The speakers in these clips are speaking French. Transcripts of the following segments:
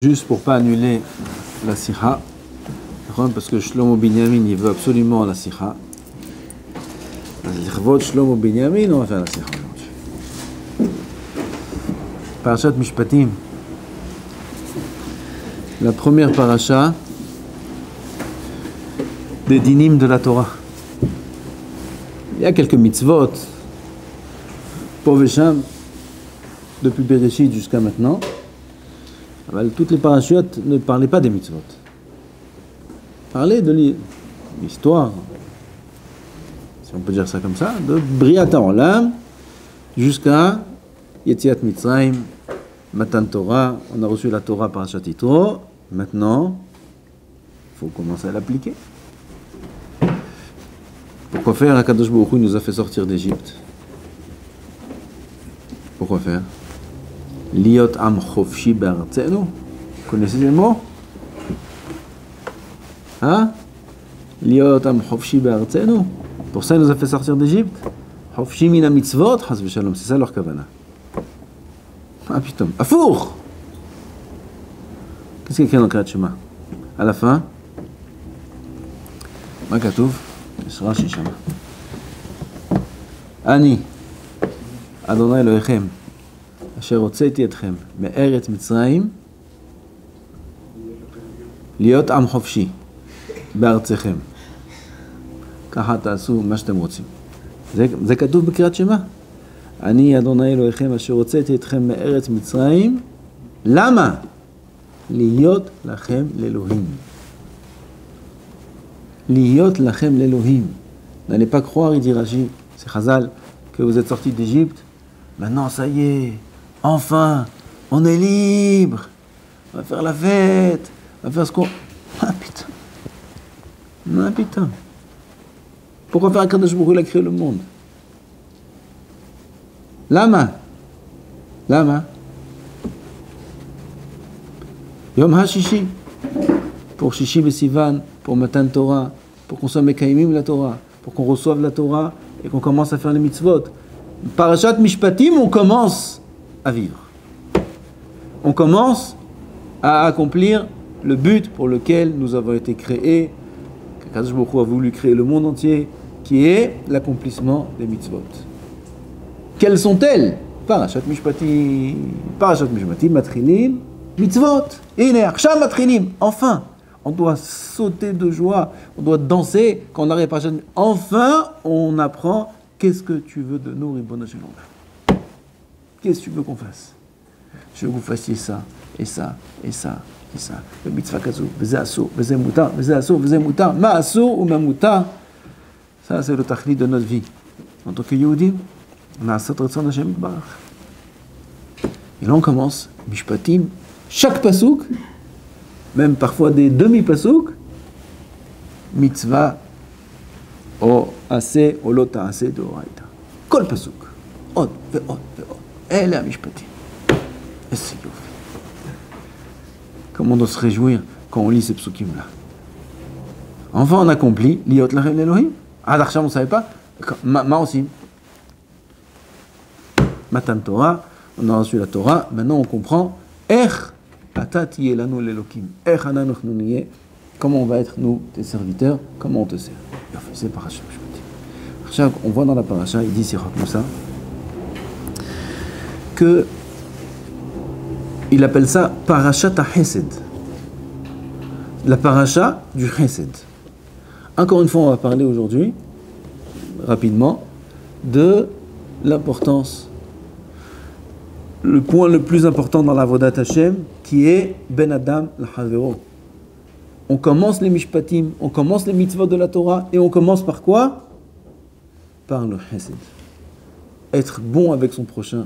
Juste pour pas annuler la sikha, parce que Shlomo Binyamin il veut absolument la sikha. Shlomo Binyamin, on va faire la sikha aujourd'hui. Parashat Mishpatim. La première parasha des dinim de la Torah. Il y a quelques mitzvot, Povesham, depuis Bereshit jusqu'à maintenant. Toutes les parachutes ne parlaient pas des mitzvot. Parlaient de l'histoire, si on peut dire ça comme ça, de Briat HaOlam jusqu'à Yetziat Mitzrayim, Matan Torah. On a reçu la Torah Parashat Yitro. Maintenant, il faut commencer à l'appliquer. Pourquoi faire? HaKadosh Baruch Hu nous a fait sortir d'Égypte. Pourquoi faire? Liot am chofshi be'artzenu. Vous connaissez les mots? Hein? Liot am chofshi be'artzenu. Pour ça, il nous a fait sortir d'Égypte. Chofshi mina mitzvot, chas v'shalom. C'est ça leur kavana. Ah putain. Afour! Qu'est-ce qu'il y a écrit dans le Kriyat Shema? À la fin, ma katouf, sera shishama. Ani, Adonai Elohechem. אשר הוצאתי אתכם מארץ מצרים להיות עם חופשי בארצכם. ככה תעשו מה שאתם רוצים. זה כתוב בקריאת שמע. אני אדוני אלוהיכם אשר הוצאתי אתכם מארץ מצרים. למה? להיות לכם לאלוהים. להיות לכם לאלוהים. N'allez pas croire, il dit Rashi, c'est Chazal, que vous êtes sortis d'Égypte. Maintenant, ça y est. Enfin, on est libre, on va faire la fête, on va faire ce qu'on... Ah putain, ah putain. Pourquoi faire HaKadosh Baruch Hu il a créé le monde? Lama, Lama. Yom HaShishi, pour Shishi Besivan, pour Matan Torah, pour qu'on soit Mekayimim la Torah, pour qu'on reçoive la Torah et qu'on commence à faire les mitzvot. Parashat Mishpatim, on commence à vivre. On commence à accomplir le but pour lequel nous avons été créés, que Kadosh Baruch Hu a voulu créer le monde entier, qui est l'accomplissement des mitzvot. Quelles sont-elles? Parashat Mishpatim, Matrilim, mitzvot. Ine, Achshav Matrilim. Enfin, on doit sauter de joie, on doit danser quand on arrive à Parashat. Enfin, on apprend qu'est-ce que tu veux de nous, Ribono Shel Olam. Qu'est-ce que tu veux qu'on fasse? Je veux que vous fassiez ça, et ça, et ça, et ça. Le mitzvah kazou, v'zeh asur, v'zeh mutar, v'zeh asur, v'zeh mutar, ma asur ou ma mutar. Ça, c'est le tachlit de notre vie. En tant que Yehudim, on a asat ratzon Hashem barach. Et là, on commence, Mishpatim, chaque pasouk, même parfois des demi-pasouk, mitzvah, o assez, o lo ta'aseh de oraita. Kol pasouk. עוד ועוד ועוד. אלה המשפטים. איזה יופי. Comment on doit se réjouir quand on lit ces psukim-là. Enfin, on accomplit liot lachem l'Elohim. Ah, d'Archam, on ne savait pas. Ma aussi. Matan Torah, on a reçu la Torah. Maintenant, on comprend. Ech atat yelanu l'Elokim. Ech ananoch nu niye. Comment on va être, nous, tes serviteurs. Comment on te sert. C'est parashat Mishpatim. On voit dans la parasha, il dit, c'est comme ça. Que il appelle ça Parashat HaChesed, la paracha du Chesed. Encore une fois, on va parler aujourd'hui, rapidement, de l'importance, le point le plus important dans la Avodat Hashem, qui est Ben Adam l'Havero. On commence les Mishpatim, on commence les mitzvot de la Torah, et on commence par quoi? Par le Chesed. Être bon avec son prochain.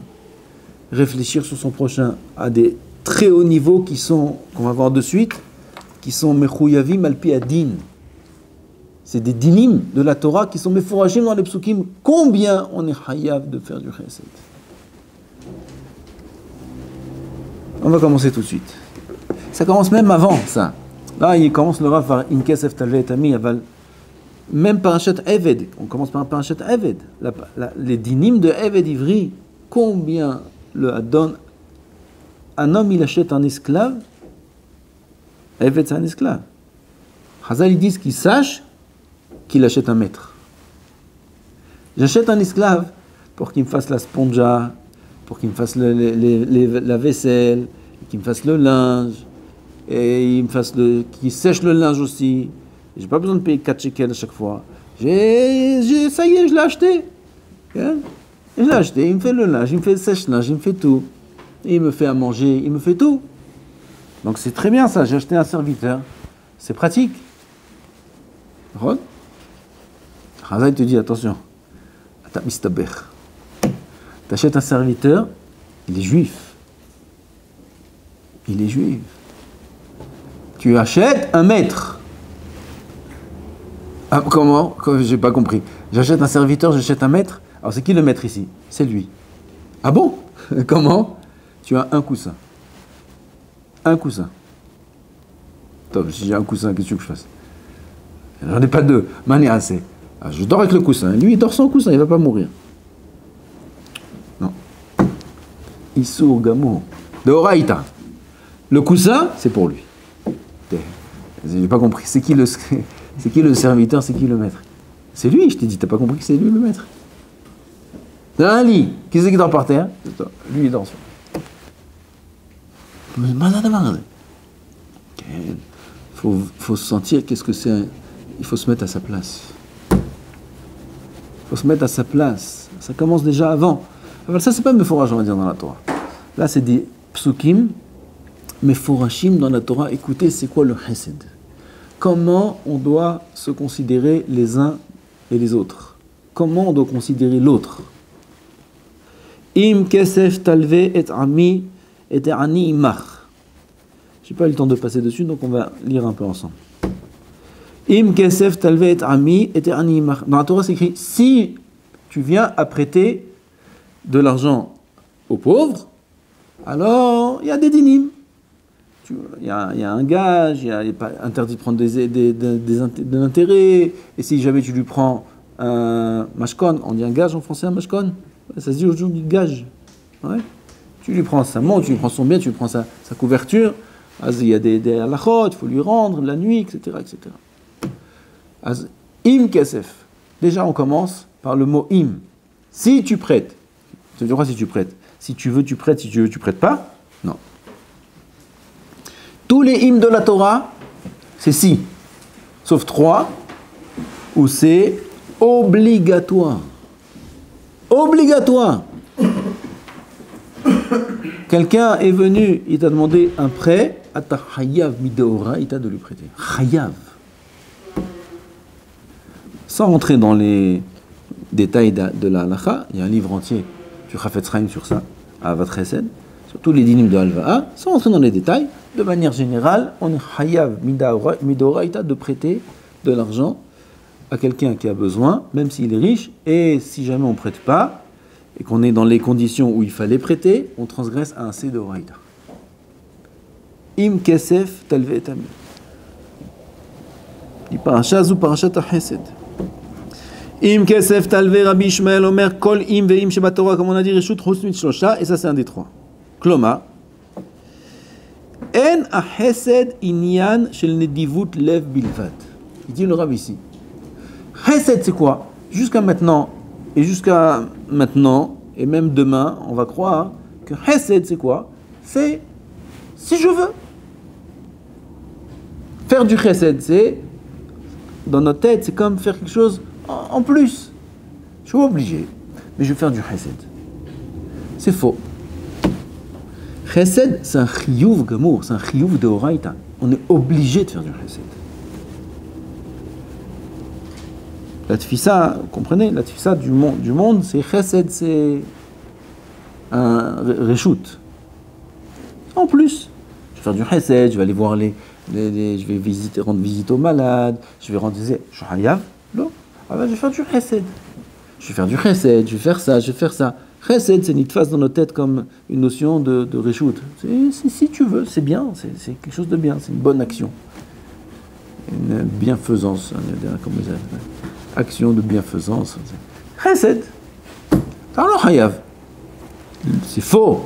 Réfléchir sur son prochain à des très hauts niveaux qu'on va voir de suite, qui sont mechuyavim alpi adin. C'est des dinim de la Torah qui sont meforashim dans les psukim. Combien on est hayav de faire du chesed? On va commencer tout de suite. Ça commence même avant ça. Là, il commence le Rav par Inkesef Talvei Tami, même Parashat Eved. On commence par Parashat Eved. Les dinim de Eved Ivri. Combien le Adon un homme il achète un esclave Evet, c'est un esclave. Chazal, ils disent qu'il sache qu'il achète un maître. J'achète un esclave pour qu'il me fasse la sponja, pour qu'il me fasse la vaisselle, qu'il me fasse le linge, et qu'il sèche le linge aussi. J'ai pas besoin de payer 4 shekels à chaque fois. Ça y est, je l'ai acheté. Hein? Je l'ai acheté, il me fait le linge, il me fait le sèche-linge, il me fait tout. Et il me fait à manger, il me fait tout. Donc c'est très bien ça, j'ai acheté un serviteur. C'est pratique. Chazal te dit, attention, t'achètes un serviteur, il est juif. Il est juif. Tu achètes un maître. Ah, comment? J'ai pas compris. J'achète un serviteur, j'achète un maître. Alors c'est qui le maître ici? C'est lui. Ah bon? Comment? Tu as un coussin. Un coussin. Top, si j'ai un coussin, qu'est-ce que je fasse? J'en ai pas deux. Mané assez. Ah, je dors avec le coussin. Lui, il dort sans coussin, il va pas mourir. Non. Issur Gamo. De Horaïta. Le coussin, c'est pour lui. J'ai pas compris. C'est qui le serviteur, c'est qui le maître? C'est lui, je t'ai dit, t'as pas compris que c'est lui le maître? Dans un lit, qui c'est qui dort par terre? Lui, il dort sur. Faut se sentir, qu'est-ce que c'est? Il faut se mettre à sa place. Il faut se mettre à sa place. Ça commence déjà avant. Enfin, ça, c'est pas Meforach, on va dire, dans la Torah. Là, c'est des psukim, Meforachim dans la Torah. Écoutez, c'est quoi le chesed? Comment on doit se considérer les uns et les autres? Comment on doit considérer l'autre? Im kesef talve et ami et ani imach. J'ai pas eu le temps de passer dessus, donc on va lire un peu ensemble. Im kesef talve et ami et ani imach. Dans la Torah, c'est écrit, si tu viens à prêter de l'argent aux pauvres, alors il y a des dinim. Il y a un gage, il n'est pas interdit de prendre de l'intérêt. Et si jamais tu lui prends un mashkon, on dit un gage en français, un mashkon? Ça se dit aujourd'hui gage. Ouais. Tu lui prends sa montre, tu lui prends son bien, tu lui prends sa couverture. Il y a des halachot, il faut lui rendre la nuit, etc. etc. Im kesef. Déjà, on commence par le mot im. Si tu prêtes, ça veut dire quoi si tu prêtes? Si tu veux, tu prêtes. Si tu veux, tu prêtes pas? Non. Tous les hymnes de la Torah, c'est si. Sauf 3, où c'est obligatoire. Obligatoire. Quelqu'un est venu, il t'a demandé un prêt, ata chayav mideora, il t'a de lui prêter. Chayav. Sans rentrer dans les détails de la halacha, il y a un livre entier du Chafetz Chaim sur ça, à Avat Chesed, sur tous les dinim de Halva'a, sans rentrer dans les détails. De manière générale, on est chayav midoraita de prêter de l'argent à quelqu'un qui a besoin, même s'il est riche, et si jamais on ne prête pas, et qu'on est dans les conditions où il fallait prêter, on transgresse à un sedoraita. Im kesef talve et ami. Il parasha zu parashat ha-chesed. Im kesef talve Rabbi Ishmael omer kol im ve'im shebatorah, comme on a dit, reshut chus mitzlosha, et ça c'est un des 3. Kloma. En a-chesed inyan shel nedivut lev bilvat. Il dit le Rav ici. Chesed c'est quoi? Jusqu'à maintenant, et même demain, on va croire que chesed c'est quoi? C'est si je veux. Faire du chesed, c'est, dans notre tête, c'est comme faire quelque chose en plus. Je suis obligé, mais je vais faire du chesed. C'est faux. Chesed, c'est un chiyuv gamour, c'est un chiyuv de oraita. On est obligé de faire du chesed. La tfissa, vous comprenez, la tfissa du monde, c'est chesed, c'est un reshoot. En plus, je vais faire du chesed, je vais aller voir je vais rendre visite aux malades, je vais rendre visite, je suis hayav, non, ah ben je vais faire du chesed. Je vais faire du chesed, je vais faire ça, je vais faire ça. Chesed, c'est une face dans notre tête comme une notion de reshoot. Si tu veux, c'est bien, c'est quelque chose de bien, c'est une bonne action. Une bienfaisance, comme vous avez. Action de bienfaisance. Chesed. Alors hayav. C'est faux.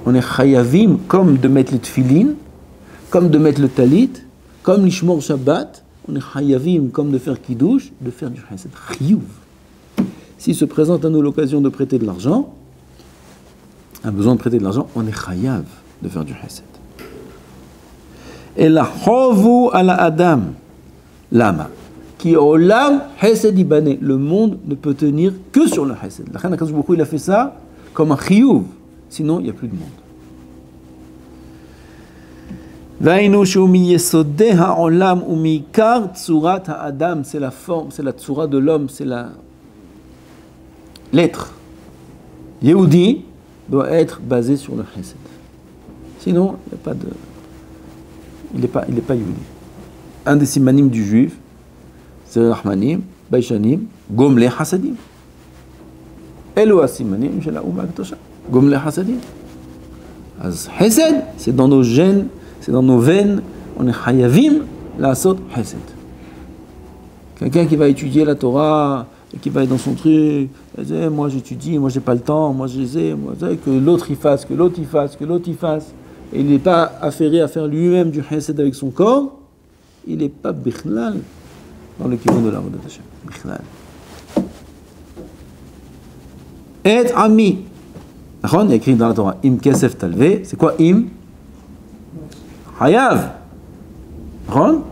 On est chayavim comme de mettre les tefilines comme de mettre le talit, comme l'ishmor Shabbat, on est chayavim, comme de faire kiddush, de faire du chesed. Chiyuv. S'il se présente à nous l'occasion de prêter de l'argent, a besoin de prêter de l'argent, on est chayav de faire du chesed. Et la chovu ala adam, lama, qui olam chesed ibane. Le monde ne peut tenir que sur le chesed. La Chana Kadosh Baruch Hu, il a fait ça comme un chiyuv, sinon il n'y a plus de monde. Vainu shumi yesodeh ha'olam umikar tsurat ha'adam, c'est la forme, c'est la tsura de l'homme, c'est l'être. Yehudi doit être basé sur le chesed. Sinon, il n'y a pas de... il n'est pas Yehudi. Un des simanim du juif, c'est Rahmanim, Baishanim, Gomle Hasadim. Elo simanim shel ha'uma הקדושה. Gomle Hasadim. Az chesed, c'est dans nos gènes, c'est dans nos veines, on est chayavim la sot chesed. Quelqu'un qui va étudier la Torah, et qui va être dans son truc, moi j'étudie, moi j'ai pas le temps, moi je sais, que l'autre il fasse, que l'autre il fasse, que l'autre il fasse, et il n'est pas affairé à faire lui-même du chesed avec son corps, il n'est pas bichlal dans le kivon de la Avodat Hashem. Bichlal. Et ami. Il y a écrit dans la Torah, im kesef talve, c'est quoi im? Hayav.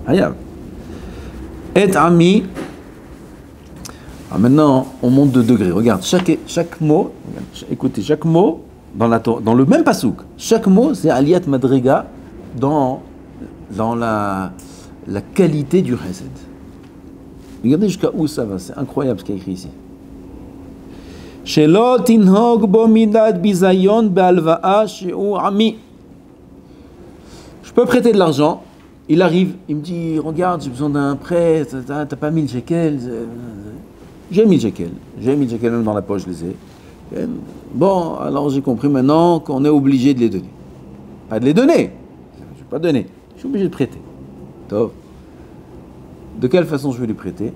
Hayav. Et ami. Alors maintenant, on monte de degré. Regarde, chaque mot, écoutez, chaque mot dans le même pasouk, chaque mot c'est aliyat madrega dans la qualité du chesed. Regardez jusqu'à où ça va, c'est incroyable ce qu'il y a écrit ici. Shelo tinhog bo midad bizayon be'alva'a she'u ami. Je peux prêter de l'argent. Il arrive, il me dit, regarde, j'ai besoin d'un prêt, t'as pas 1000 shekels. J'ai 1000 shekels même dans la poche, je les ai. Bon, alors j'ai compris maintenant qu'on est obligé de les donner. Pas de les donner, je ne vais pas donner, je suis obligé de prêter. Top. De quelle façon je vais les prêter?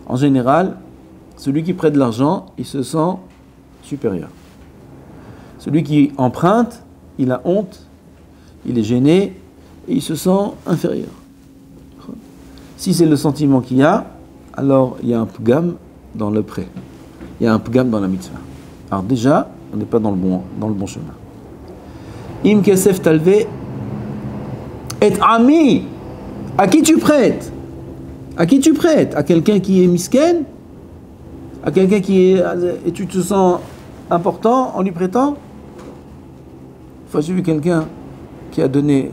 En général, celui qui prête de l'argent, il se sent supérieur. Celui qui emprunte, il a honte, il est gêné, et il se sent inférieur. Si c'est le sentiment qu'il y a, alors il y a un pgam dans le prêt. Il y a un pgam dans la mitzvah. Alors déjà, on n'est pas dans le bon chemin. Im kesef talve et ami. À qui tu prêtes? À qui tu prêtes? À quelqu'un qui est misken? À quelqu'un qui est... Et tu te sens important en lui prêtant? Enfin, j'ai vu quelqu'un qui a donné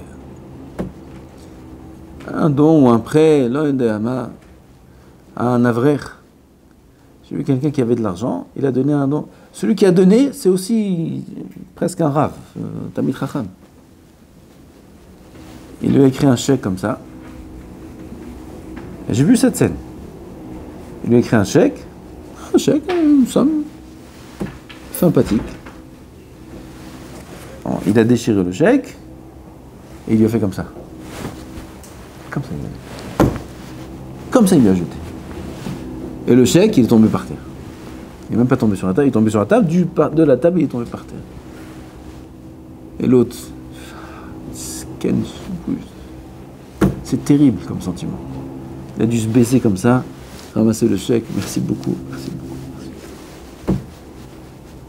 un don ou un prêt, à un avrer. J'ai vu quelqu'un qui avait de l'argent, il a donné un don. Celui qui a donné, c'est aussi presque un rav, Tamid Chacham. Il lui a écrit un chèque comme ça. Et j'ai vu cette scène. Il lui a écrit un chèque, une somme sympathique. Bon, il a déchiré le chèque et il lui a fait comme ça. Comme ça, il lui a jeté. Et le chèque, il est tombé par terre. Il n'est même pas tombé sur la table, il est tombé sur la table, de la table, il est tombé par terre. Et l'autre, c'est terrible comme sentiment. Il a dû se baisser comme ça, ramasser le chèque, merci beaucoup.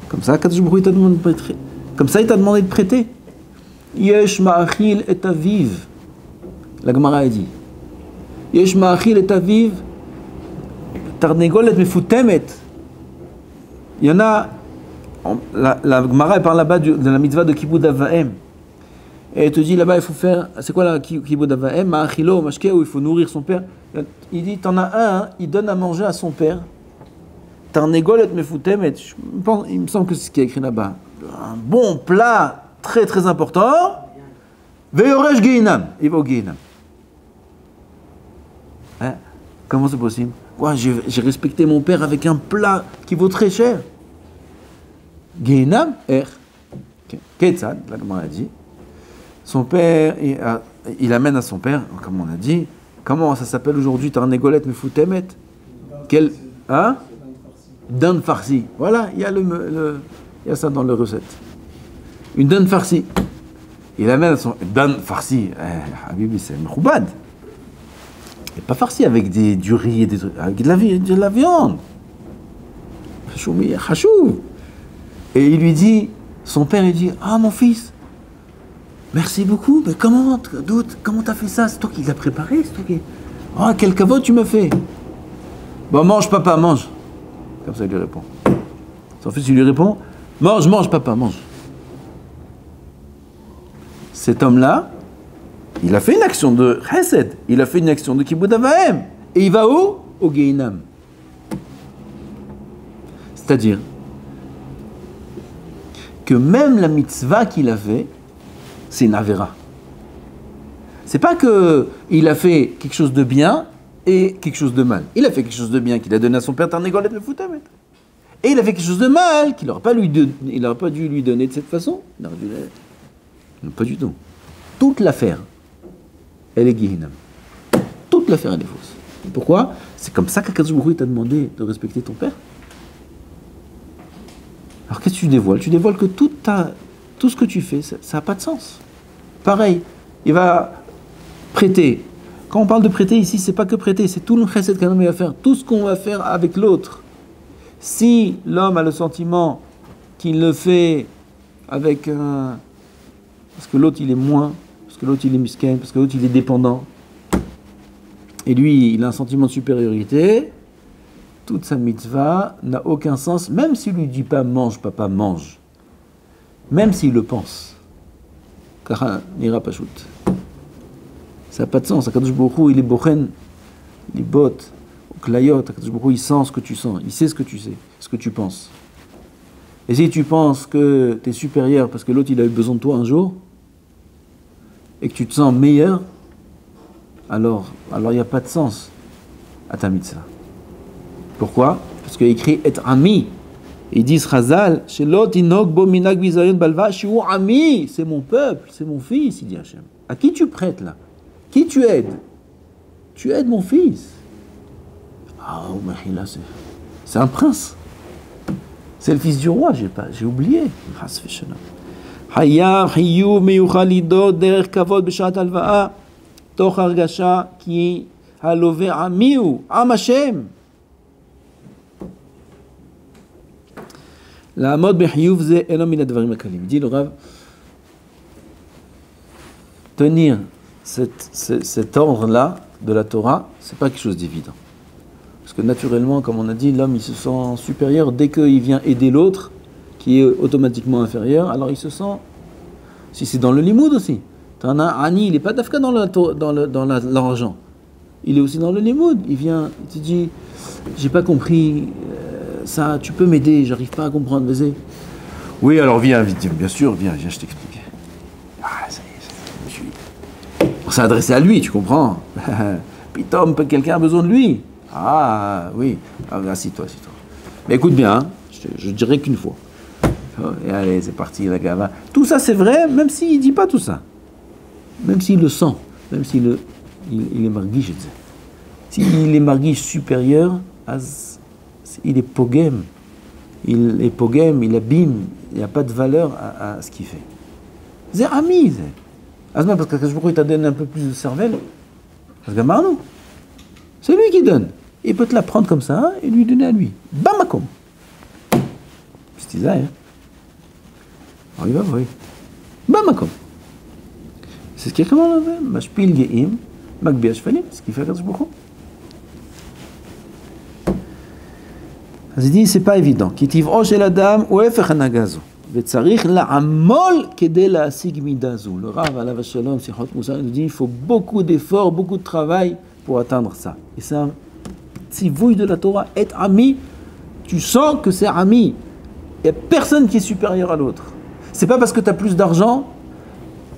Comme ça, Kadosh Baruch Hu, il t'a demandé de prêter. Comme ça, il t'a demandé de prêter. Yesh ma'achil et aviv. La Gemara a dit. Yesh ma'achil et aviv. Tarnegolet mefutemet. Il y en a. La Gemara parle là-bas de la mitzvah de Kibud Avaim. Et elle te dit là-bas, il faut faire. C'est quoi la Kibud Avaim? Ma'achilo, mashke, où il faut nourrir son père. Il dit, t'en as un, il donne à manger à son père. Tarnegolet mefutemet. Il me semble que c'est ce qui est écrit là-bas. Un bon plat très très important. Veyoresh Geinam. Il va au Geinam. Hein? Comment c'est possible? Ouais, j'ai respecté mon père avec un plat qui vaut très cher. Geinam, Ketzad, la Gemara a dit. Son père, il amène à son père, comme on a dit. Comment ça s'appelle aujourd'hui? Tarnegolet mefutemet. Quel. Hein? Dan farsi. Voilà, il y a ça dans la recette. Une dan farsi. il amène son dan farsi, Habibi, c'est mekhoubad. Et pas farsi avec du riz et avec de la viande. Chachou. Et il lui dit, son père, il dit, ah mon fils, merci beaucoup, mais comment t'as fait ça? C'est toi qui l'as préparé, c'est toi qui... Ah, quel caveau tu me fais? Bon, mange papa, mange. Comme ça il lui répond. Son fils, il lui répond, mange papa, mange. Cet homme-là, il a fait une action de chesed, il a fait une action de kibud avahem. Et il va où? Au Gehinam. C'est-à-dire que même la mitzvah qu'il a fait, c'est une avéra. C'est pas qu'il a fait quelque chose de bien et quelque chose de mal. Il a fait quelque chose de bien qu'il a donné à son père Tarnégolet le Foutamet. Et il a fait quelque chose de mal qu'il n'aurait pas dû lui donner de cette façon. Il aurait dû non, pas du tout. Toute l'affaire, elle est Gehinam. Toute l'affaire, elle est fausse. Pourquoi? C'est comme ça qu'Akadosh Baruch Hu t'a demandé de respecter ton père. Alors qu'est-ce que tu dévoiles? Tu dévoiles que tout ce que tu fais, ça n'a pas de sens. Pareil, il va prêter. Quand on parle de prêter ici, c'est pas que prêter, c'est tout le chesed qu'un homme va faire, tout ce qu'on va faire avec l'autre. Si l'homme a le sentiment qu'il le fait avec parce que l'autre il est moins, parce que l'autre il est miskin, parce que l'autre il est dépendant, et lui il a un sentiment de supériorité, toute sa mitzvah n'a aucun sens, même s'il lui dit pas mange papa mange, même s'il le pense. Car n'ira pas shoot. Ça n'a pas de sens. Akadosh Baruch Hu, il est bochen, il est bot, klayot. Akadosh Baruch Hu, il sent ce que tu sens, il sait ce que tu sais, ce que tu penses. Et si tu penses que tu es supérieur parce que l'autre il a eu besoin de toi un jour, et que tu te sens meilleur, alors il n'y a pas de sens à ta mitzvah. Pourquoi? Parce qu'il y a écrit être ami. Ils disent Chazal, Shelot inog bo minag bizayon balva, shiu ami, c'est mon peuple, c'est mon fils, il dit Hachem. À qui tu prêtes là? Qui tu aides? Tu aides mon fils. Ah, là, c'est un prince. C'est le fils du roi, j'ai oublié. Hayam, Hiyu, Meyuchalido, Derech Kavod, Beshat Alva'a, Toch Argasha, Ki Halove Amiu, Am Hashem. La mode Behiyuv, c'est Elom min advarim akalim. Dit le Rav, tenir cet ordre-là de la Torah, c'est pas quelque chose d'évident. Parce que naturellement, comme on a dit, l'homme il se sent supérieur dès qu'il vient aider l'autre, qui est automatiquement inférieur, alors il se sent. Si c'est dans le limoud aussi. T'en as Ani, il n'est pas d'afka dans l'argent. Il est aussi dans le limoud. Il vient, il te dit, j'ai pas compris ça, tu peux m'aider, j'arrive pas à comprendre, vas-y. Oui, alors viens, bien sûr, viens, je t'explique. Ah, ça y est, on s'est adressé à lui, tu comprends? Pitom, quelqu'un a besoin de lui. Ah, oui. Ah, assis-toi. Mais écoute bien, hein, je dirais qu'une fois. Oh, et allez, c'est parti, la gava. Tout ça, c'est vrai, même s'il ne dit pas tout ça. Même s'il le sent, même s'il il est marguiche, je disais. S'il est marguiche supérieur, il est pogem. Il est pogem, il abîme, il n'y a pas de valeur à ce qu'il fait. C'est ami, c'est. Asma, parce que je crois qu'il t'a donné un peu plus de cervelle. Parce que Marnou, c'est lui qui donne. Il peut te la prendre comme ça et lui donner à lui. Bamakom. C'est ça, hein. Alors il va, oui. Bamakom. C'est ce qu'il y a comme on avait. Mashpil ge'im, magbi ashfalim, ce qu'il fait à Kadosh Baruch Hu. אז dit, c'est pas évident. כי טבעו של אדם הוא הפך הנהגה זו. וצריך לעמול כדי להשיג מידה זו. Le Rav, עליו השלום, שיחות מוסר, il dit, il faut beaucoup d'efforts, beaucoup de travail pour atteindre ça. Et c'est un tzivouille de la Torah. Être ami, tu sens que c'est ami. Il n'y a personne qui est supérieur à l'autre. C'est pas parce que tu as plus d'argent,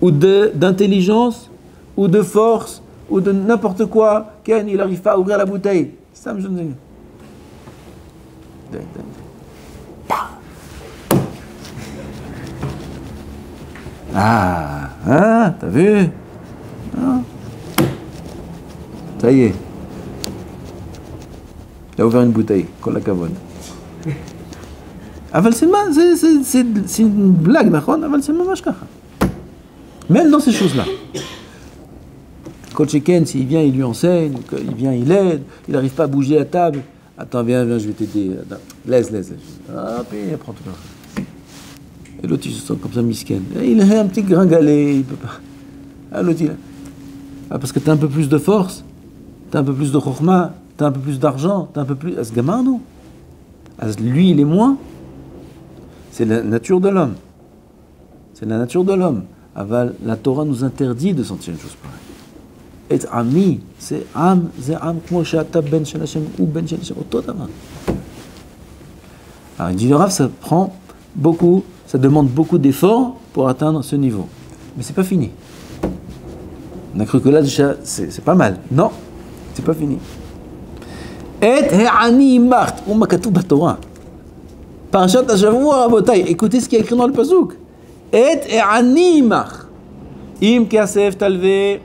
ou d'intelligence, ou de force, ou de n'importe quoi, Ken, il n'arrive pas à ouvrir la bouteille. Ça me gêne. Ah, hein, t'as vu? Ah. Ça y est. Il a ouvert une bouteille, Kol HaKavod. אבל c'est une blague, נכון? אבל c'est ממש ככה. Même dans ces choses-là. Coach Ken, s'il vient, il lui enseigne, il vient, il aide, il n'arrive pas à bouger la table. Attends, viens, je vais t'aider. Laisse. Ah, puis prends tout ça. Et l'autre, il se sent comme ça, misken. Il a un petit gringalet, il peut pas. Ah, l'autre, il a... Ah, parce que tu as un peu plus de force, tu as un peu plus de chokhma, tu as un peu plus d'argent, tu as un peu plus... Ah, ce gamin, non. Ah, lui, il est moins. C'est la nature de l'homme. C'est la nature de l'homme. Aval, la Torah nous interdit de sentir une chose pareille. Et ami, c'est am, כמו שאתה בן של השם, הוא בן של השם, אותו דבר. Alors, il dit le Rav, ça prend beaucoup, ça demande beaucoup d'efforts pour atteindre ce niveau. Mais c'est pas fini. On a cru que là, déjà, c'est pas mal. Non, c'est pas fini. Et ha'ani mart, ou makatou b'Torah. Parashat Hashavua, Rabotai, écoutez ce qui est écrit dans le pasuk. Et ha'ani mart. Im kasef talve.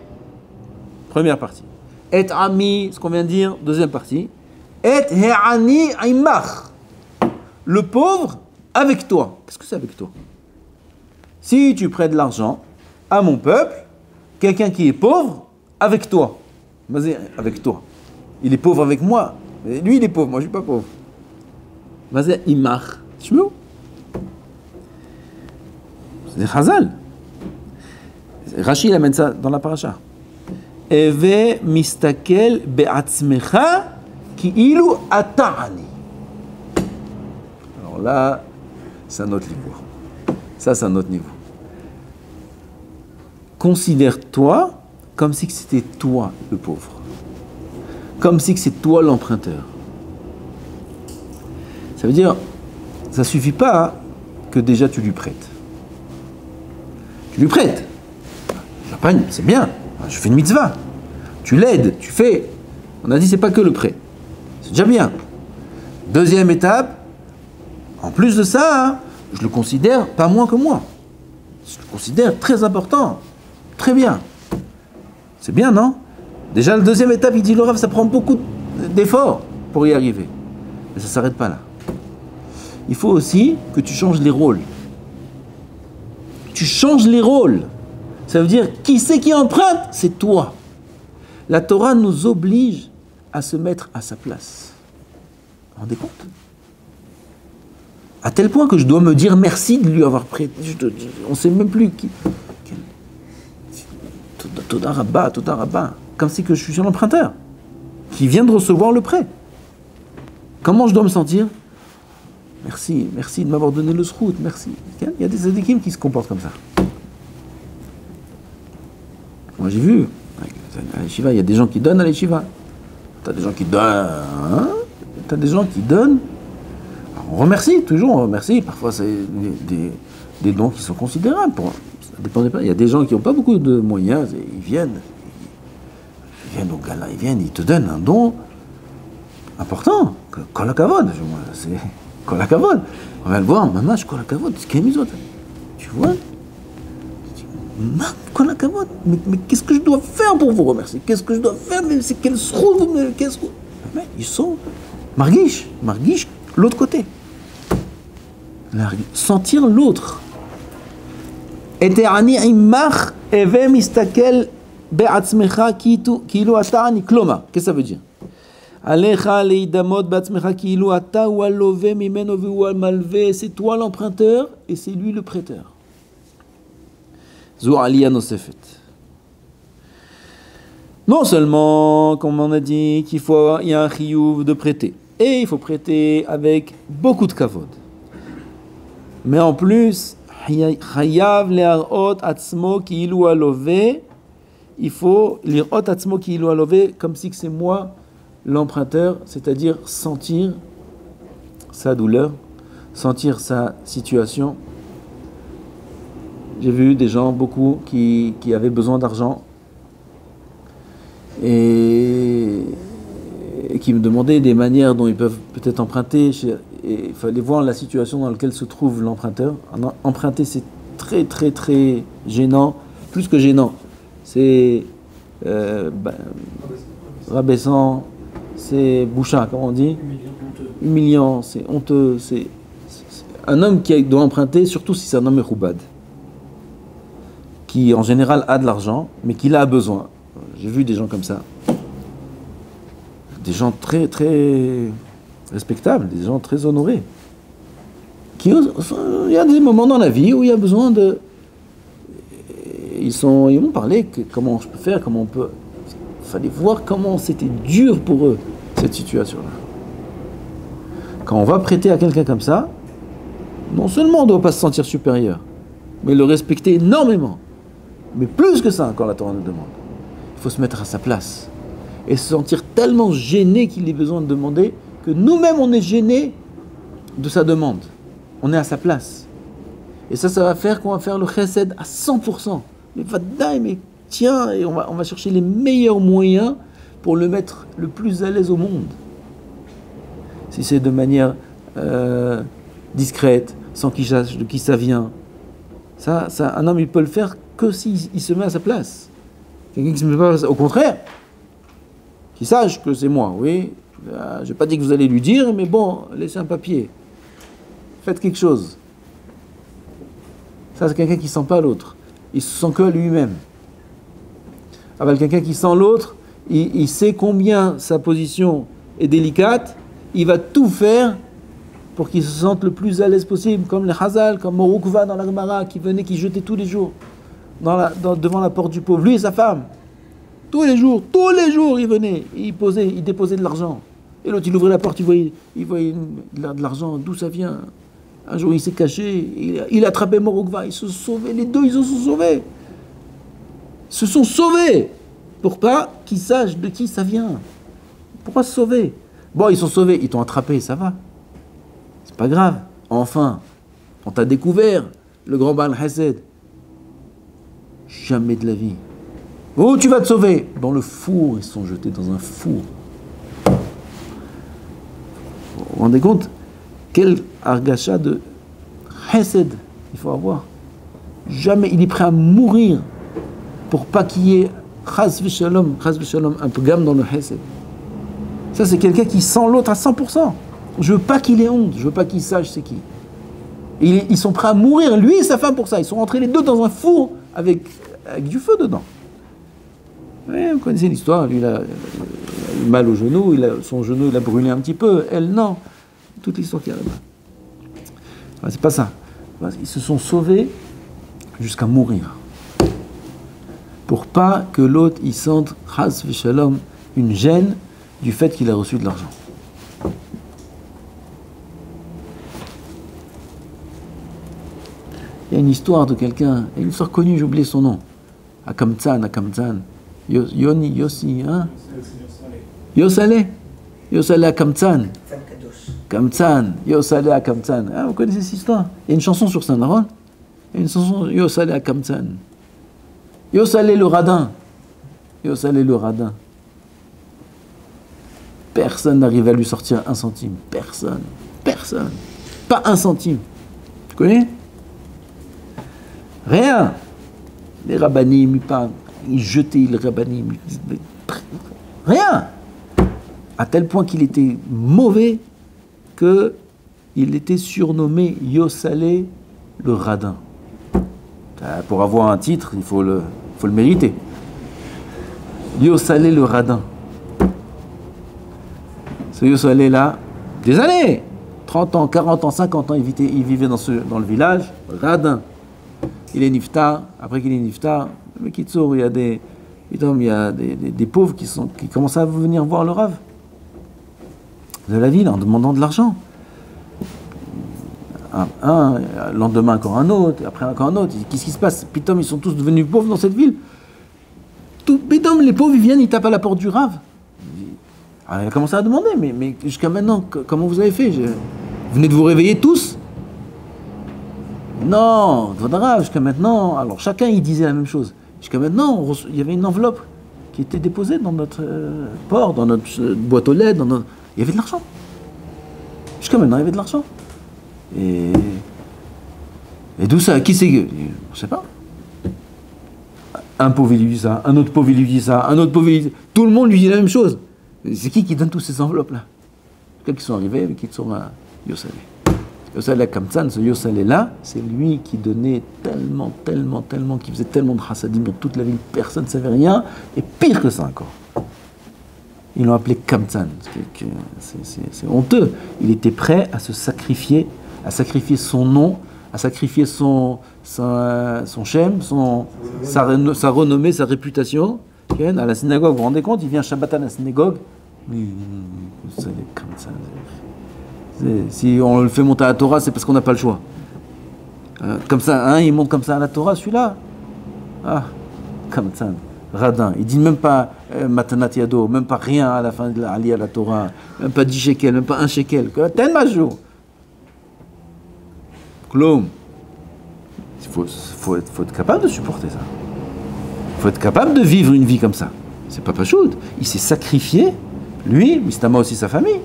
Première partie. Et ami, ce qu'on vient de dire, deuxième partie. Et he'ani imach. Le pauvre avec toi. Qu'est-ce que c'est avec toi? Si tu prêtes de l'argent à mon peuple, quelqu'un qui est pauvre, avec toi. Vas-y, avec toi. Il est pauvre avec moi. Mais lui, il est pauvre, moi, je ne suis pas pauvre. Vas-y, imach. Tu veux? C'est Chazal. Rashi, il amène ça dans la paracha. Eve mistakel be'atzmecha ki'ilu ata'ani. Alors là, c'est un autre niveau. Ça, c'est un autre niveau. Considère-toi comme si c'était toi le pauvre. Comme si c'est toi l'emprunteur. Ça veut dire, ça ne suffit pas que déjà tu lui prêtes. Tu lui prêtes. J'apprenne, c'est bien. Je fais une mitzvah. Tu l'aides, tu fais. On a dit, c'est pas que le prêt. C'est déjà bien. Deuxième étape, en plus de ça, hein, je le considère pas moins que moi. Je le considère très important. Très bien. C'est bien, non? Déjà, la deuxième étape, il dit, le Rav, ça prend beaucoup d'efforts pour y arriver. Mais ça ne s'arrête pas là. Il faut aussi que tu changes les rôles. Tu changes les rôles. Ça veut dire, qui c'est qui emprunte? C'est toi. La Torah nous oblige à se mettre à sa place. Vous vous rendez compte? À tel point que je dois me dire merci de lui avoir prêté. On ne sait même plus qui. Toda Rabba. Comme si que je suis un emprunteur qui vient de recevoir le prêt. Comment je dois me sentir? Merci de m'avoir donné le srout, merci. Il y a des tzadikim qui se comportent comme ça. Moi j'ai vu, à l'Yeshiva, il y a des gens qui donnent à l'Yeshiva. T'as des gens qui donnent, hein? T'as des gens qui donnent. Alors, on remercie, toujours on remercie. Parfois c'est des dons qui sont considérables. Ça dépend pas. Il y a des gens qui n'ont pas beaucoup de moyens, ils viennent au gala, ils te donnent un don important. Kol hakavod, c'est kol hakavod. On va le voir, mamash kol hakavod, c'est qu'est-ce tu vois? Mais qu'est-ce que je dois faire pour vous remercier? Qu'est-ce que je dois faire? Mais c'est quel srout? Mais ils sont marguish, l'autre côté. Sentir l'autre. Eterani imach eve mistakel be'atzmecha kilu ata'ani kloma. Qu'est-ce que ça veut dire? Alecha leidamot be'atzmecha kilu ata ou alove mimeno ou almalve. C'est toi l'emprunteur et c'est lui le prêteur. Non seulement, comme on a dit, il y a un chiyuv de prêter, et il faut prêter avec beaucoup de kavod. Mais en plus, chayav le'arot atzmo ki'ilu alove, il faut l'irot atzmo ki'ilu alove, comme si c'est moi l'emprunteur, c'est-à-dire sentir sa douleur, sentir sa situation. J'ai vu des gens, beaucoup, qui avaient besoin d'argent et qui me demandaient des manières dont ils peuvent peut-être emprunter. Et il fallait voir la situation dans laquelle se trouve l'emprunteur. Emprunter, c'est très, très, très gênant, plus que gênant. C'est rabaissant, c'est boucha, comment on dit? Humiliant, c'est honteux. C'est un homme qui doit emprunter, surtout si c'est un homme mechoubad, qui en général a de l'argent, mais qui a besoin. J'ai vu des gens comme ça. Des gens très, très respectables, des gens très honorés. Il y a des moments dans la vie où il y a besoin de... Ils m'ont parlé comment je peux faire, comment on peut... Il fallait voir comment c'était dur pour eux, cette situation-là. Quand on va prêter à quelqu'un comme ça, non seulement on ne doit pas se sentir supérieur, mais le respecter énormément. Mais plus que ça, quand la Torah nous demande. Il faut se mettre à sa place. Et se sentir tellement gêné qu'il ait besoin de demander, que nous-mêmes on est gêné de sa demande. On est à sa place. Et ça va faire qu'on va faire le chesed à 100%. Mais vadaï, mais tiens, et on va chercher les meilleurs moyens pour le mettre le plus à l'aise au monde. Si c'est de manière discrète, sans qu'il sache de qui ça vient, ça, un homme il peut le faire que s'il se met à sa place. Quelqu'un qui se met pas à sa place, au contraire, qu'il sache que c'est moi, oui. Je n'ai pas dit que vous allez lui dire, mais bon, laissez un papier. Faites quelque chose. Ça, c'est quelqu'un qui ne sent pas l'autre. Il se sent que lui-même. Avec quelqu'un qui sent l'autre, il sait combien sa position est délicate, il va tout faire pour qu'il se sente le plus à l'aise possible, comme les Chazal, comme Morukva dans la Gemara, qui venait, qui jetait tous les jours devant la porte du pauvre, lui et sa femme. Tous les jours, il venait, il déposait de l'argent. Et l'autre, il ouvrait la porte, il voyait de l'argent, d'où ça vient. Un jour, il s'est caché, il a attrapé Morukva, ils se sont sauvés, les deux, ils se sont sauvés. Se sont sauvés pour pas qu'ils sachent de qui ça vient. Pourquoi se sauver? Bon, ils sont sauvés, ils t'ont attrapé, ça va. C'est pas grave. Enfin, on t'a découvert, le grand Baal Hesed. Jamais de la vie. Où tu vas te sauver? Dans le four, ils sont jetés dans un four. Vous vous rendez compte? Quel argacha de Hesed il faut avoir. Jamais, il est prêt à mourir pour pas qu'il y ait chas v'shalom, un peu gamme dans le Hesed. Ça, c'est quelqu'un qui sent l'autre à 100%. Je veux pas qu'il ait honte, je veux pas qu'il sache c'est qui. Et ils sont prêts à mourir, lui et sa femme, pour ça. Ils sont rentrés les deux dans un four avec du feu dedans. Ouais, vous connaissez l'histoire, lui, il a eu mal au genou, son genou, il a brûlé un petit peu. Elle, non. Toute l'histoire qu'il y a là-bas. C'est pas ça. Ils se sont sauvés jusqu'à mourir. Pour pas que l'autre, il sente, chas v'shalom, une gêne du fait qu'il a reçu de l'argent. Il y a une histoire de quelqu'un, une histoire connue, j'ai oublié son nom. Akamtsan. Yossi, hein? Yosaleh Akamtsan. Kamtsan, Yosaleh Akamtsan. Ah, vous connaissez cette histoire? Il y a une chanson sur Saint-Laurent. Il y a une chanson, Yosaleh Akamtsan. Yosaleh le radin. Yosaleh le radin. Personne n'arrive à lui sortir un centime. Personne. Pas un centime. Tu connais? Rien. Les rabbanim, ils jetaient les rabbanim. Rien. À tel point qu'il était mauvais qu'il était surnommé Yosaleh le radin. Pour avoir un titre, il faut le mériter. Yosaleh le radin. Ce Yosaleh là, des années, 30 ans, 40 ans, 50 ans, il vivait dans le village, radin. Il est niftar, après qu'il est niftar, mais Kitsour, il y a des pauvres qui commencent à venir voir le Rav de la ville en demandant de l'argent. Un, le lendemain encore un autre, après encore un autre. Qu'est-ce qui se passe? Pitom, ils sont tous devenus pauvres dans cette ville. Pitom, les pauvres, ils viennent, ils tapent à la porte du Rav. Alors, il a commencé à demander, mais jusqu'à maintenant, comment vous avez fait? Vous venez de vous réveiller tous? Non, Rav, jusqu'à maintenant. Alors chacun, il disait la même chose. Jusqu'à maintenant, il y avait une enveloppe qui était déposée dans notre port, dans notre boîte aux lettres, il y avait de l'argent. Jusqu'à maintenant, il y avait de l'argent. Et d'où ça? Qui c'est? Je ne sais pas. Un pauvre, il lui dit ça. Un autre pauvre, il lui dit ça. Un autre pauvre, il lui dit... Tout le monde lui dit la même chose. C'est qui donne toutes ces enveloppes-là? Quelqu'un qui sont arrivés, mais qui sont à Yosaleh. Yossel Kamtzan, ce Yossel est là, c'est lui qui donnait tellement, qui faisait tellement de chassadim dans toute la ville, personne ne savait rien, et pire que ça encore. Ils l'ont appelé Kamtzan, c'est honteux. Il était prêt à se sacrifier, son nom, à sacrifier son shem, sa renommée, sa réputation. À la synagogue, vous vous rendez compte, il vient Shabbat à la synagogue, c'est Kamtzan. Si on le fait monter à la Torah, c'est parce qu'on n'a pas le choix. Comme ça, il monte comme ça à la Torah, celui-là. Ah, Kamtzan, radin. Il dit même pas Matanat Yado, même pas rien à la fin de la à la Torah, même pas 10 shekels, même pas 1 shekel. Tellement jour. Kloum. Il faut être capable de supporter ça. Il faut être capable de vivre une vie comme ça. C'est pas pachout. Il s'est sacrifié, lui, Mistama aussi sa famille.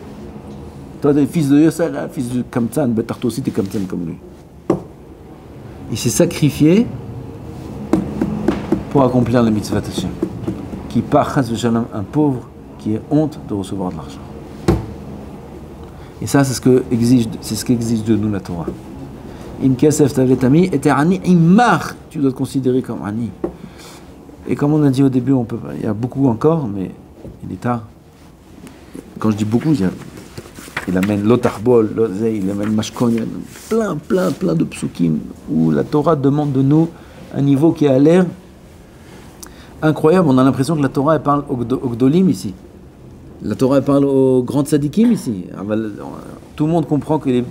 Toi, t'es fils de Yossel, fils de Kamtzan, toi aussi t'es Kamtzan comme lui. Il s'est sacrifié pour accomplir la mitzvah Hashem. Qui part, chas v'shalom, un pauvre qui est honte de recevoir de l'argent. Et ça, c'est ce qu'exige de nous la Torah. Im kesef tavetami, et ani imar, tu dois te considérer comme ani. Et comme on a dit au début, il y a beaucoup encore, mais il est tard. Quand je dis beaucoup, il amène l'otarbol, il amène mashkon, il amène plein de psukim où la Torah demande de nous un niveau qui a l'air incroyable. On a l'impression que la Torah elle parle aux Gdolim ici. La Torah elle parle aux grands tzadikim ici. Tout le monde comprend que les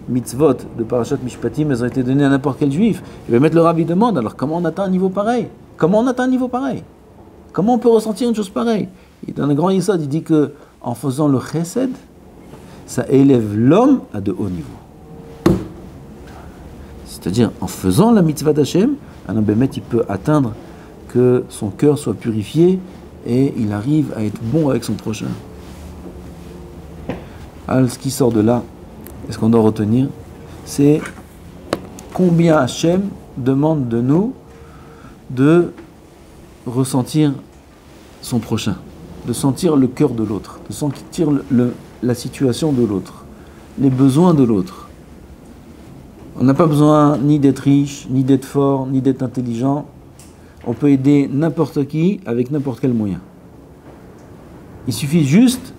mitzvot de Parashat Mishpatim elles ont été données à n'importe quel juif. Je vais mettre le rabbi demande, alors comment on atteint un niveau pareil? Comment on peut ressentir une chose pareille? Et dans le grand Yesod, il dit que en faisant le chesed, ça élève l'homme à de hauts niveaux. C'est-à-dire, en faisant la mitzvah d'Hachem, un homme bémet, il peut atteindre que son cœur soit purifié et il arrive à être bon avec son prochain. Alors, ce qui sort de là, et ce qu'on doit retenir, c'est combien Hachem demande de nous de ressentir son prochain, de sentir le cœur de l'autre, de sentir la situation de l'autre, les besoins de l'autre. On n'a pas besoin ni d'être riche, ni d'être fort, ni d'être intelligent. On peut aider n'importe qui avec n'importe quel moyen. Il suffit juste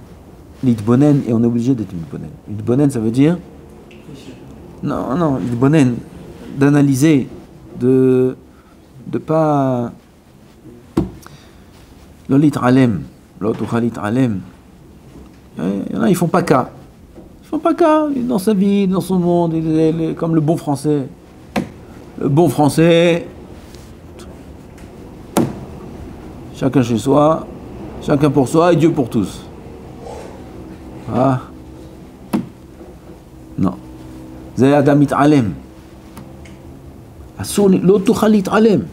l'itbonen, et on est obligé d'être l'itbonen. L'itbonen, ça veut dire l'itbonen, d'analyser, de pas l'olit alem, l'autre alem. Il y en a, ils font pas cas. Ils font pas cas dans sa vie, dans son monde, comme le bon français. Le bon français, chacun chez soi, chacun pour soi et Dieu pour tous. Ah. Non. C'est Adam Alem. L'auto Khalit Alem.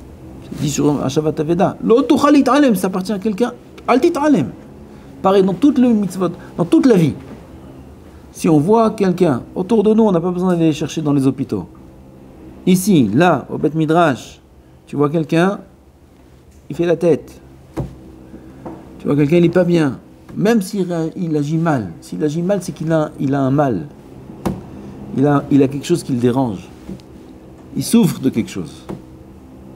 C'est dit sur Hashavat Aveda. L'auto Khalit Alem, ça appartient à quelqu'un. Altit Alem. Pareil dans toute le mitzvot, dans toute la vie. Si on voit quelqu'un autour de nous, on n'a pas besoin d'aller chercher dans les hôpitaux. Ici, là, au Beth Midrash, tu vois quelqu'un, il fait la tête. Tu vois quelqu'un, il n'est pas bien. Même s'il agit mal. S'il agit mal, c'est qu'il a un mal. Il a quelque chose qui le dérange. Il souffre de quelque chose.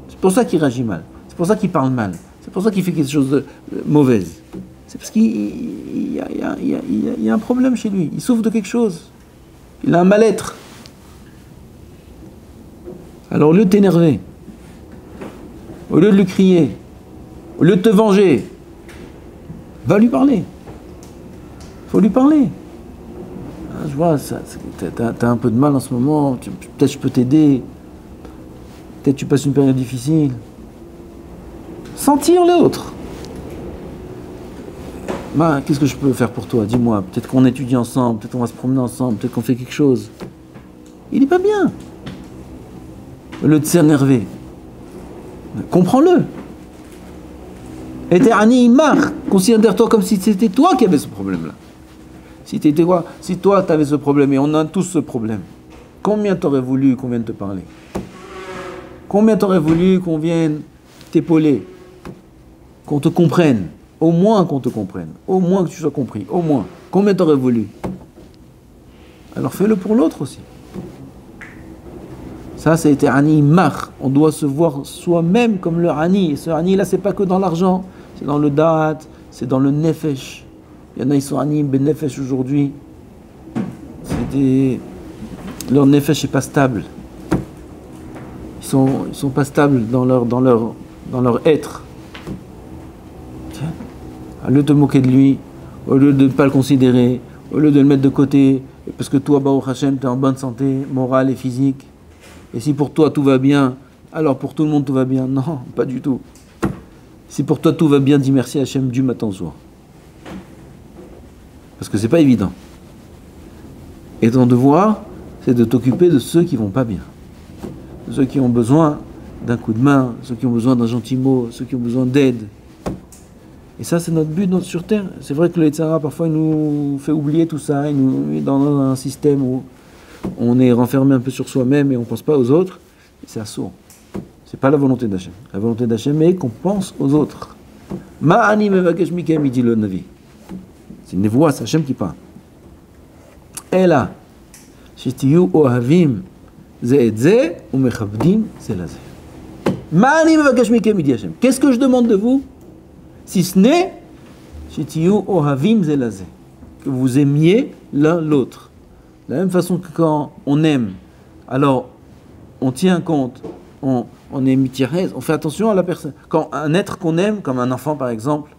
C'est pour ça qu'il réagit mal. C'est pour ça qu'il parle mal. C'est pour ça qu'il fait quelque chose de mauvaise. C'est parce qu'il y a un problème chez lui. Il souffre de quelque chose. Il a un mal-être. Alors au lieu de t'énerver, au lieu de lui crier, au lieu de te venger, va lui parler. Il faut lui parler. Je vois, t'as un peu de mal en ce moment, peut-être je peux t'aider, peut-être tu passes une période difficile. Sentir l'autre. Qu'est-ce que je peux faire pour toi? Dis-moi, peut-être qu'on étudie ensemble, peut-être qu'on va se promener ensemble, peut-être qu'on fait quelque chose. Il n'est pas bien. Au lieu de s'énerver, comprends-le. Et t'es Ani Imar, considère-toi comme si c'était toi qui avais ce problème-là. Si toi tu avais ce problème, et on a tous ce problème, combien t'aurais voulu qu'on vienne te parler? Combien t'aurais voulu qu'on vienne t'épauler? Qu'on te comprenne? Au moins qu'on te comprenne, au moins que tu sois compris, au moins. Combien t'aurais voulu? Alors fais-le pour l'autre aussi. Ça, ça a été Ani Mach. On doit se voir soi-même comme le Ani. Et ce Ani là, c'est pas que dans l'argent, c'est dans le Da'at, c'est dans le Nefesh. Il y en a, ils sont Ani Ben Nefesh aujourd'hui. Leur Nefesh n'est pas stable. Ils sont pas stables dans leur être. Tiens. Au lieu de te moquer de lui, au lieu de ne pas le considérer, au lieu de le mettre de côté, parce que toi, Baruch Hashem, tu es en bonne santé morale et physique. Et si pour toi tout va bien, alors pour tout le monde tout va bien. Non, pas du tout. Si pour toi tout va bien, dis merci Hashem du matin au soir. Parce que c'est pas évident. Et ton devoir, c'est de t'occuper de ceux qui vont pas bien. De ceux qui ont besoin d'un coup de main, ceux qui ont besoin d'un gentil mot, ceux qui ont besoin d'aide. Et ça, c'est notre but sur Terre. C'est vrai que le Yetzirah, parfois, il nous fait oublier tout ça. Il nous met dans un système où on est renfermé un peu sur soi-même et on ne pense pas aux autres. Et c'est assourd. Ce n'est pas la volonté d'Hachem. La volonté d'Hachem est qu'on pense aux autres. Ma'ani mevakesh mikem, dit le Navi. C'est une voix, c'est Hachem qui parle. Et là, shetiyu ohavim ze et ze, ou mechabdim ze la ze. Ma'ani mevakesh mikem, dit Hachem. Qu'est-ce que je demande de vous? Si ce n'est shetiyu ohavim ze la ze, que vous aimiez l'un l'autre. De la même façon que quand on aime, alors on tient compte, on est mitirez, on fait attention à la personne. Quand un être qu'on aime, comme un enfant par exemple,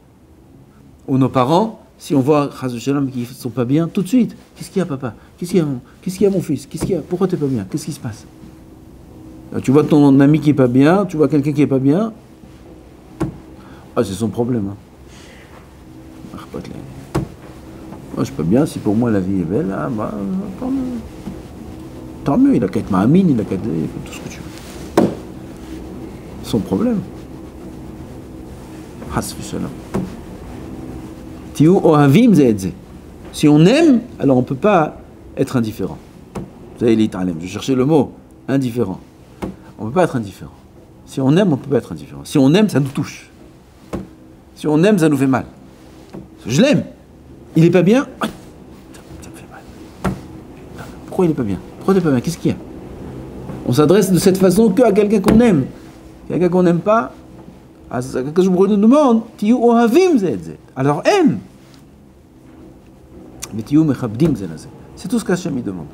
ou nos parents, si on voit Chas Shalom qui ne sont pas bien, tout de suite, qu'est-ce qu'il y a papa? Qu'est-ce qu'il y a mon fils? Qu'est-ce qu'il y a? Pourquoi tu n'es pas bien? Qu'est-ce qui se passe? Alors, tu vois ton ami qui n'est pas bien, tu vois quelqu'un qui n'est pas bien, ah c'est son problème. Hein. Moi, je peux bien, si pour moi la vie est belle, ah, bah, tant mieux. Tant mieux, il a qu'à être ma amine, il a qu'à être tout ce que tu veux. Son problème. Si on aime, alors on ne peut pas être indifférent. Vous savez, l'italien, je cherchais le mot, indifférent. On ne peut pas être indifférent. Si on aime, on ne peut pas être indifférent. Si on aime, ça nous touche. Si on aime, ça nous fait mal. Je l'aime. Il n'est pas bien, ça me fait mal. Pourquoi il n'est pas bien? Pourquoi il n'est pas bien? Qu'est-ce qu'il y a? On s'adresse de cette façon qu'à quelqu'un qu'on aime. Quelqu'un qu'on n'aime pas, à quelqu'un que je me demande, Tiyu ohavim ze et ze. Alors aime. Mais Tiyu mechabdim ze la ze. C'est tout ce qu'Hachem demande.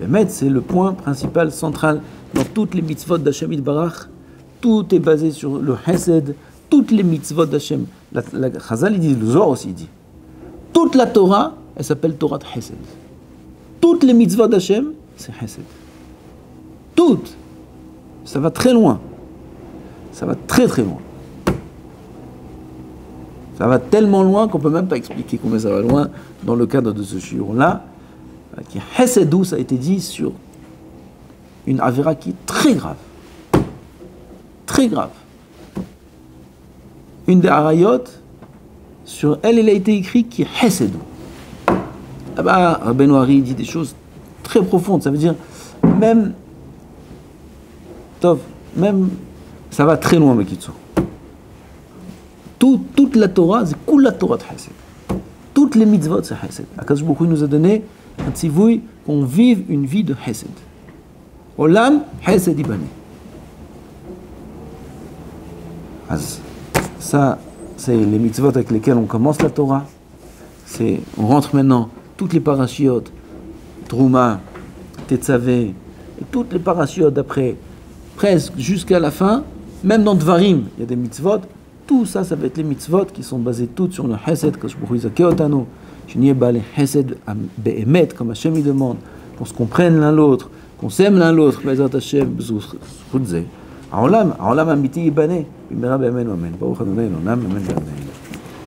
Mais c'est le point principal, central, dans toutes les mitzvot d'Hachem Yitbarach. Tout est basé sur le Hesed. Toutes les mitzvot d'Hachem. La Chazal, il dit, le Zohar aussi, il dit. Toute la Torah, elle s'appelle Torah de Hesed. Toutes les mitzvot d'Hachem, c'est Hesed. Toutes. Ça va très loin. Ça va très très loin. Ça va tellement loin qu'on ne peut même pas expliquer combien ça va loin dans le cadre de ce shiur-là. Qui Hesedou, ça a été dit sur une avéra qui est très grave. Très grave. Une des harayot, sur elle, il a été écrit qui est Hesedou. Là-bas, Rabbeinu Hari dit des choses très profondes. Ça veut dire, même, ça va très loin, Mekitso. Toute la Torah, c'est cool la Torah de Hesed. Toutes les mitzvot, c'est Hesed. Akadosh Baruch Hu nous a donné un tzivouï qu'on vive une vie de Hesed. Olam, Hesed ibane. Ça, c'est les mitzvot avec lesquels on commence la Torah. On rentre maintenant toutes les parashiyot, Trouma, Tetzavé, et toutes les parashiyot d'après, presque jusqu'à la fin, même dans Dvarim, il y a des mitzvot. Tout ça, ça va être les mitzvot qui sont basées toutes sur le Hesed, que je pourrais dire Keotano, je n'y ai pas les Hesed Be'emet, comme Hachem il demande, qu'on se comprenne l'un l'autre, qu'on s'aime l'un l'autre, Bezat Hachem, Bezouchudze. Aolam Amiti Ibane, Bimera Be'emen Omen, Baruch Adonai, Lonam, Amen, Amen.